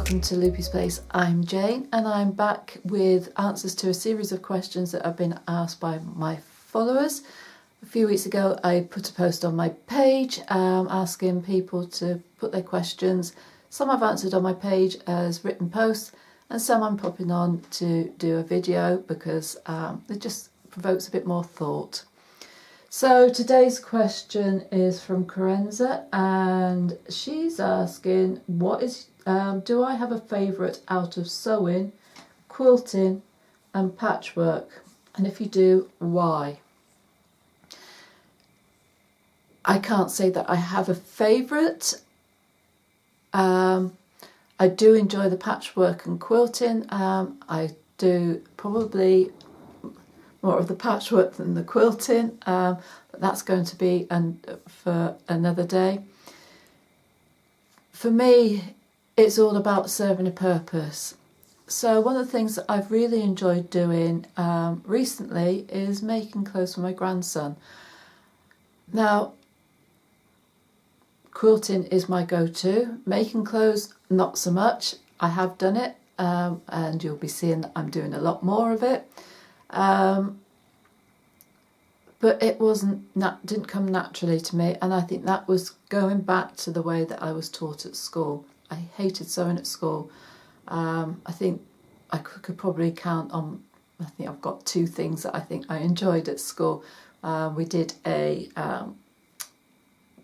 welcome to Loopy's Place. I'm Jane and I'm back with answers to a series of questions that have been asked by my followers. A few weeks ago I put a post on my page asking people to put their questions. Some I've answered on my page as written posts and some I'm popping on to do a video because it just provokes a bit more thought. So today's question is from Kerenza and she's asking, do I have a favourite out of sewing, quilting and patchwork? And if you do, why? I can't say that I have a favourite. I do enjoy the patchwork and quilting. I do probably more of the patchwork than the quilting, but that's going to be for another day. For me, it's all about serving a purpose. So one of the things that I've really enjoyed doing recently is making clothes for my grandson. Now, quilting is my go-to. Making clothes, not so much. I have done it, and you'll be seeing that I'm doing a lot more of it. But it didn't come naturally to me, and I think that was going back to the way that I was taught at school. I hated sewing at school. I think I could probably count on, I think I've got two things that I think I enjoyed at school. We did a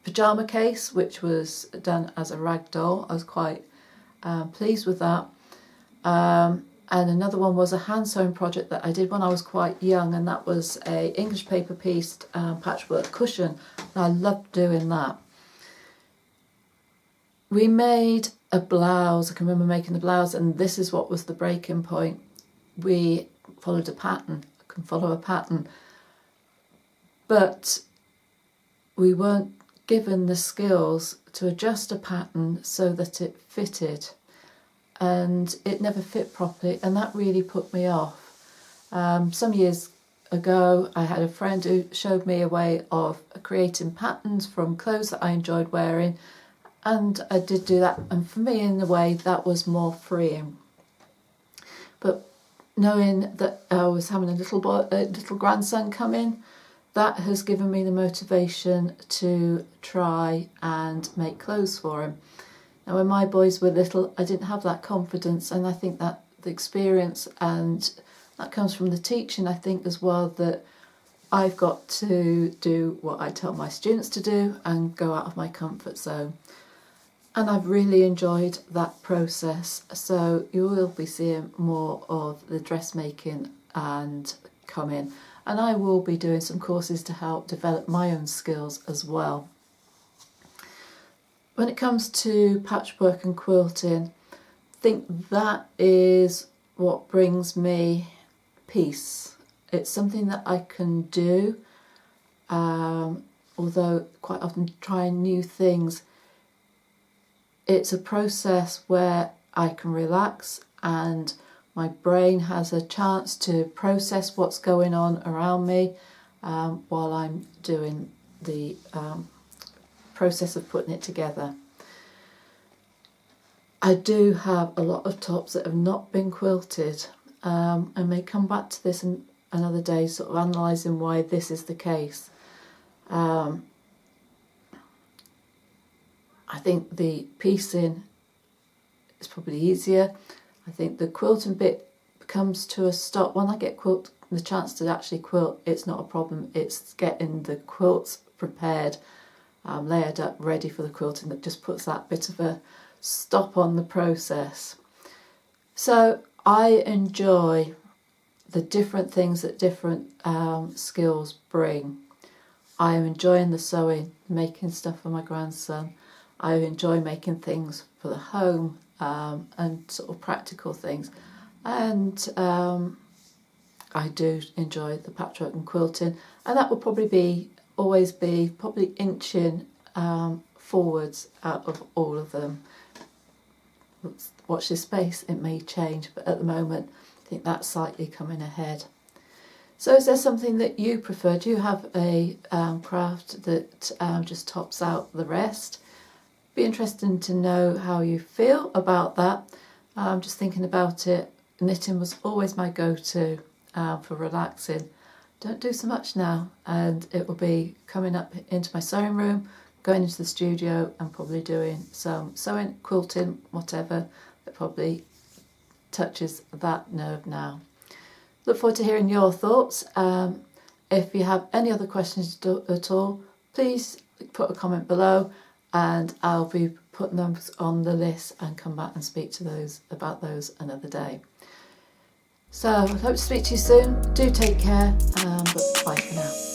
pyjama case, which was done as a rag doll. I was quite pleased with that. And another one was a hand sewing project that I did when I was quite young, and that was a English paper piece patchwork cushion, and I loved doing that. We made a blouse. I can remember making the blouse, and this is what was the breaking point. We followed a pattern. I can follow a pattern, but we weren't given the skills to adjust a pattern so that it fitted. And it never fit properly, and that really put me off. Some years ago I had a friend who showed me a way of creating patterns from clothes that I enjoyed wearing, and I did do that, and for me in a way that was more freeing. But knowing that I was having a little grandson come in, that has given me the motivation to try and make clothes for him. Now, when my boys were little, I didn't have that confidence, and I think that the experience, and that comes from the teaching, I think as well, that I've got to do what I tell my students to do and go out of my comfort zone. And I've really enjoyed that process, so you will be seeing more of the dressmaking and coming, and I will be doing some courses to help develop my own skills as well. When it comes to patchwork and quilting, I think that is what brings me peace. It's something that I can do, although quite often trying new things. It's a process where I can relax and my brain has a chance to process what's going on around me while I'm doing the process of putting it together. I do have a lot of tops that have not been quilted. I may come back to this another day, sort of analysing why this is the case. I think the piecing is probably easier. I think the quilting bit comes to a stop. When I get the chance to actually quilt, it's not a problem. It's getting the quilts prepared, layered up, ready for the quilting, that just puts that bit of a stop on the process. So I enjoy the different things that different skills bring. I am enjoying the sewing, making stuff for my grandson. I enjoy making things for the home and sort of practical things. And I do enjoy the patchwork and quilting, and that will probably always be inching forwards out of all of them. Watch this space, it may change, but at the moment I think that's slightly coming ahead. So is there something that you prefer? Do you have a craft that just tops out the rest? Be interesting to know how you feel about that. I'm just thinking about it. Knitting was always my go-to for relaxing. Don't do so much now, and it will be coming up into my sewing room, going into the studio and probably doing some sewing, quilting, whatever, that probably touches that nerve now. Look forward to hearing your thoughts. If you have any other questions at all, please put a comment below and I'll be putting them on the list and come back and speak to those about those another day. So I hope to speak to you soon. Do take care, but bye for now.